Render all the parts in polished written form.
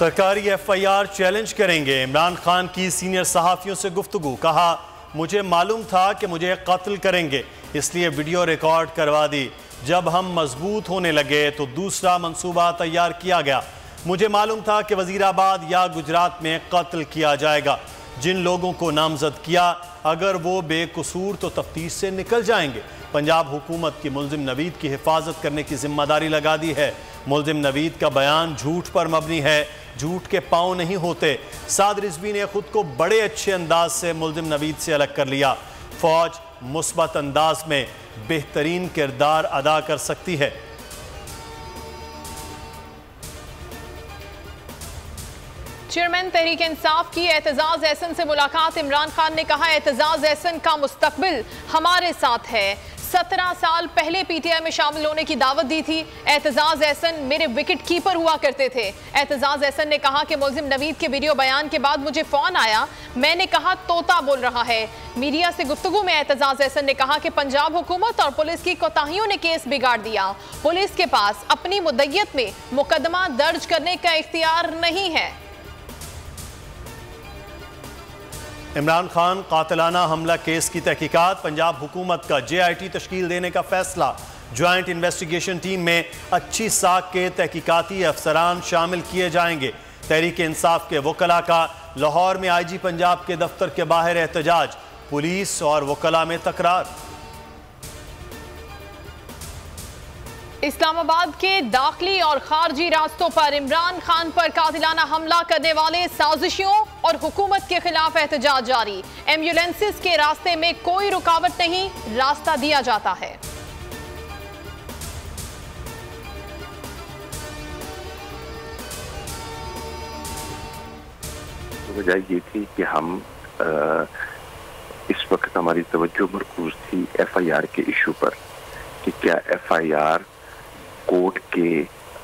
सरकारी FIR challenge करेंगे। इमरान खान की सीनियर सहाफ़ियों से गुफ्तगू। कहा, मुझे मालूम था कि मुझे कत्ल करेंगे, इसलिए वीडियो रिकॉर्ड करवा दी। जब हम मजबूत होने लगे तो दूसरा मंसूबा तैयार किया गया। मुझे मालूम था कि वजीराबाद या गुजरात में कत्ल किया जाएगा। जिन लोगों को नामजद किया, अगर वो बेकसूर तो तफ्तीश से निकल जाएंगे। पंजाब हुकूमत की मुल्जिम नवीद की हिफाजत करने की जिम्मेदारी लगा दी है। मुल्जिम नवीद का बयान झूठ पर मबनी है, झूठ के पाँव नहीं होते। साद रिजवी ने खुद को बड़े अच्छे अंदाज से मुल्जिम नवीद से अलग कर लिया। फौज मुस्बत अंदाज में बेहतरीन किरदार अदा कर सकती है। चेयरमैन तहरीक इंसाफ की एतजाज एहसन से मुलाकात। इमरान खान ने कहा, एतजाज एहसन का मुस्तकबिल हमारे साथ है। 17 साल पहले PTI में शामिल होने की दावत दी थी। एतजाज एहसन मेरे विकेट कीपर हुआ करते थे। एतजाज एहसन ने कहा कि मुल्जिम नवीद के वीडियो बयान के बाद मुझे फोन आया, मैंने कहा तोता बोल रहा है। मीडिया से गुफ्तगू में एतजाज एहसन ने कहा कि पंजाब हुकूमत और पुलिस की कोताहियों ने केस बिगाड़ दिया। पुलिस के पास अपनी मुद्दत में मुकदमा दर्ज करने का इख्तियार नहीं है। इमरान खान कातिलाना हमला केस की तहकीकात। पंजाब हुकूमत का JIT तश्कील देने का फैसला। ज्वाइंट इन्वेस्टिगेशन टीम में अच्छी साख के तहकीकाती अफसरान शामिल किए जाएंगे। तहरीक इंसाफ के वकला का लाहौर में IG पंजाब के दफ्तर के बाहर एहतजाज। पुलिस और वकला में तकरार। इस्लामाबाद के दाखिली और खारजी रास्तों पर इमरान खान पर कातिलाना हमला करने वाले साजिशों और हुकूमत के खिलाफ एहतजाज जारी। एम्बुलेंसेस के रास्ते में कोई रुकावट नहीं, रास्ता दिया जाता है। वजह ये थी कि हम इस वक्त हमारी तवज्जो मरकूज थी FIR के इशू पर कि क्या FIR कोर्ट के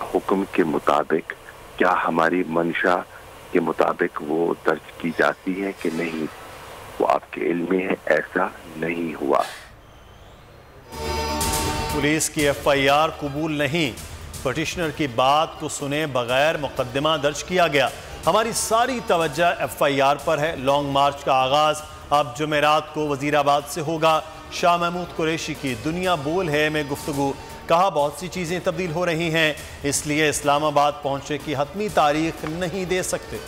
हुक्म के मुताबिक, क्या हमारी मंशा के मुताबिक वो दर्ज की जाती है कि नहीं। वो आपके इल्म में है, ऐसा नहीं हुआ। पुलिस की FIR कबूल नहीं। पटिशनर की बात को सुने बगैर मुकदमा दर्ज किया गया। हमारी सारी तवज्जो FIR पर है। लॉन्ग मार्च का आगाज अब जुमेरात को वजीराबाद से होगा। शाह महमूद कुरैशी की दुनिया बोल है में गुफ्तगू। कहा, बहुत सी चीज़ें तब्दील हो रही हैं, इसलिए इस्लामाबाद पहुंचने की हतमी तारीख नहीं दे सकते।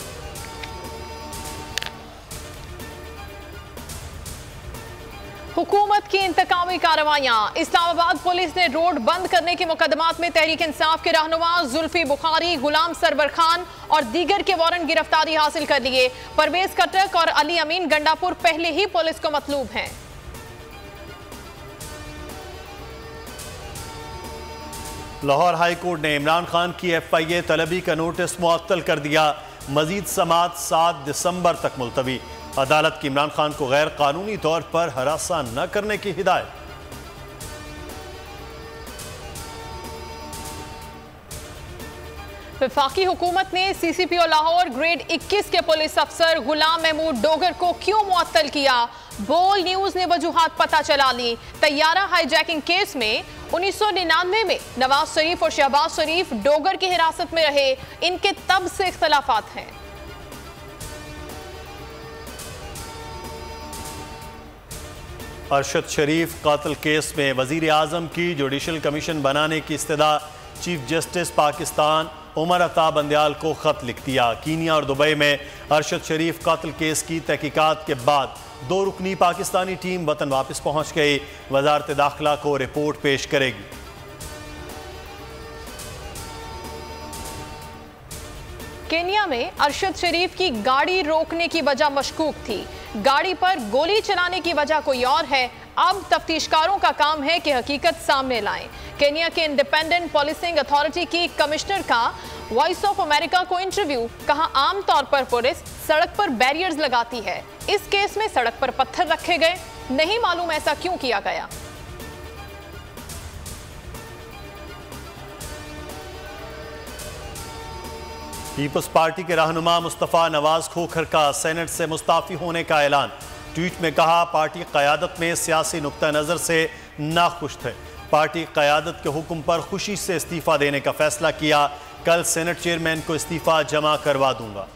हुकूमत की इंतकामी कार्रवाइयां। इस्लामाबाद पुलिस ने रोड बंद करने के मुकदमात में तहरीक इंसाफ के रहनुमा जुल्फी बुखारी, गुलाम सरवर खान और दीगर के वारंट गिरफ्तारी हासिल कर लिए। परवेज कटक और अली अमीन गंडापुर पहले ही पुलिस को मतलूब हैं। लाहौर हाई कोर्ट ने इमरान खान की FIA तलबी का नोटिस मुअत्तल कर दिया। मजीद समाअत 7 दिसंबर तक मुलतवी। अदालत की इमरान खान को गैर कानूनी तौर पर हरासा न करने की हिदायत। वफाकी हुकूमत ने CCPO लाहौर ग्रेड 21 के पुलिस अफसर गुलाम महमूद डोगर को क्यों मुअत्तल किया। बोल न्यूज ने वजूहात पता चला ली। तैयारा हाईजैकिंग केस में 1999 में नवाज शरीफ और शहबाज शरीफ डोगर की हिरासत में रहे। इनके तब से इख्तलाफात हैं। अरशद शरीफ कातिल केस में वजीर आजम की जुडिशल कमीशन बनाने की इस्तदा। चीफ जस्टिस पाकिस्तान उमर अता बंदयाल को खत लिख दिया। कीनिया और दुबई में अरशद शरीफ कातिल केस की तहकीकात के बाद 2 रुकनी पाकिस्तानी टीम वतन वापस पहुंच गई। वजारत दाखिला को रिपोर्ट पेश करेगी। केन्या में अरशद शरीफ की गाड़ी रोकने की वजह मशकूक थी। गाड़ी पर गोली चलाने की वजह कोई और है। अब तफ्तीशकारों का काम है कि हकीकत सामने लाएं। केन्या के इंडिपेंडेंट पुलिसिंग अथॉरिटी की कमिश्नर का वॉइस ऑफ अमेरिका को इंटरव्यू। कहा, आमतौर पर पुलिस सड़क पर बैरियर्स लगाती है। इस केस में सड़क पर पत्थर रखे गए, नहीं मालूम ऐसा क्यों किया गया। पीपल्स पार्टी के रहनुमा मुस्तफ़ा नवाज खोखर का सेनेट से मुस्ताफी होने का ऐलान। ट्वीट में कहा, पार्टी क़यादत में सियासी नुक्ता नज़र से नाखुश थे। पार्टी क़यादत के हुक्म पर खुशी से इस्तीफ़ा देने का फैसला किया। कल सेनेट चेयरमैन को इस्तीफा जमा करवा दूंगा।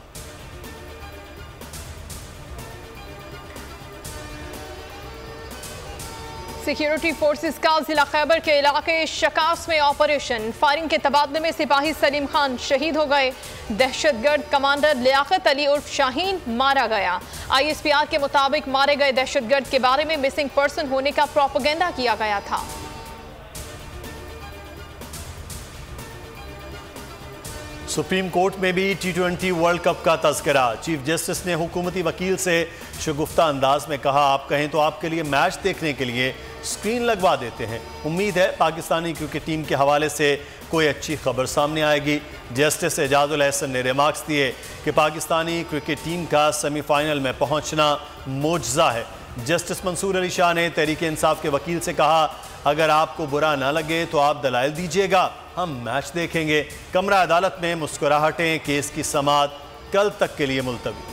सिक्योरिटी फोर्सेस का जिला खैबर के इलाके शकास में ऑपरेशन, फायरिंग के तबादले में सिपाही सलीम खान शहीद हो गए। दहशतगर्द कमांडर लियाकत अली उर्फ शाहीन मारा गया। ISPR के मुताबिक मारे गए दहशतगर्द के बारे में मिसिंग पर्सन होने का प्रोपेगेंडा किया गया था। सुप्रीम कोर्ट में भी T20 वर्ल्ड कप का तज़किरा। चीफ जस्टिस ने हुकूमती वकील से शगुफ्ता अंदाज में कहा, आप कहें तो आपके लिए मैच देखने के लिए स्क्रीन लगवा देते हैं। उम्मीद है पाकिस्तानी क्रिकेट टीम के हवाले से कोई अच्छी खबर सामने आएगी। जस्टिस एजाजुल एहसन ने रिमार्क्स दिए कि पाकिस्तानी क्रिकेट टीम का सेमीफाइनल में पहुंचना मोजज़ा है। जस्टिस मंसूर अली शाह ने तहरीक इंसाफ के वकील से कहा, अगर आपको बुरा ना लगे तो आप दलाइल दीजिएगा, हम मैच देखेंगे। कमरा अदालत में मुस्कुराहटें, केस की समाअत कल तक के लिए मुलतवी।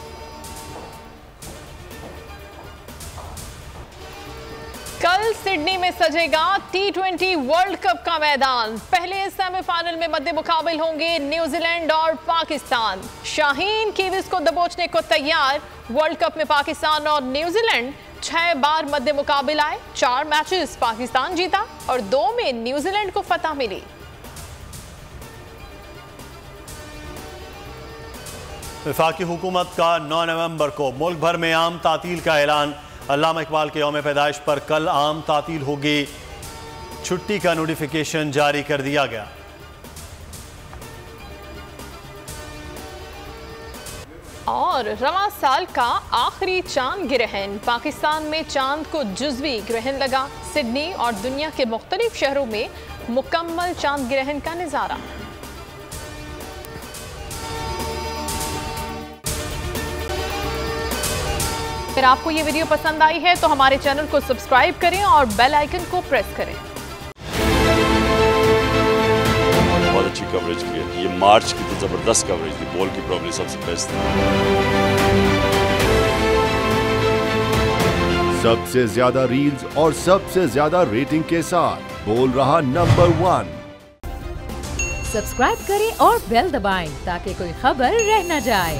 कल सिडनी में सजेगा T20 वर्ल्ड कप का मैदान। पहले सेमीफाइनल में मद्दे मुकाबिल होंगे न्यूजीलैंड और पाकिस्तान। शाहीन कीवीज को दबोचने को तैयार। वर्ल्ड कप में पाकिस्तान और न्यूजीलैंड 6 बार मद्दे मुकाबिल आए। 4 मैचेस पाकिस्तान जीता और 2 में न्यूजीलैंड को फतह मिली। वफाकी हुकूमत का 9 नवंबर को मुल्क भर में आम तातील का ऐलान। अल्लामा इकबाल के यौम पैदाइश पर कल आम तातील होगी। छुट्टी का नोटिफिकेशन जारी कर दिया गया। और रवां साल का आखिरी चांद ग्रहण। पाकिस्तान में चांद को जुज़वी ग्रहण लगा। सिडनी और दुनिया के मुख्तलिफ शहरों में मुकम्मल चांद ग्रहण का नज़ारा। अगर आपको ये वीडियो पसंद आई है तो हमारे चैनल को सब्सक्राइब करें और बेल आइकन को प्रेस करें। बहुत अच्छी कवरेज की है। ये मार्च की तो जबरदस्त कवरेज थी, बॉल की प्रॉब्लम सबसे बेस्ट थी। सबसे ज्यादा रील्स और सबसे ज्यादा रेटिंग के साथ बोल रहा नंबर 1। सब्सक्राइब करें और बेल दबाएं ताकि कोई खबर रह न जाए।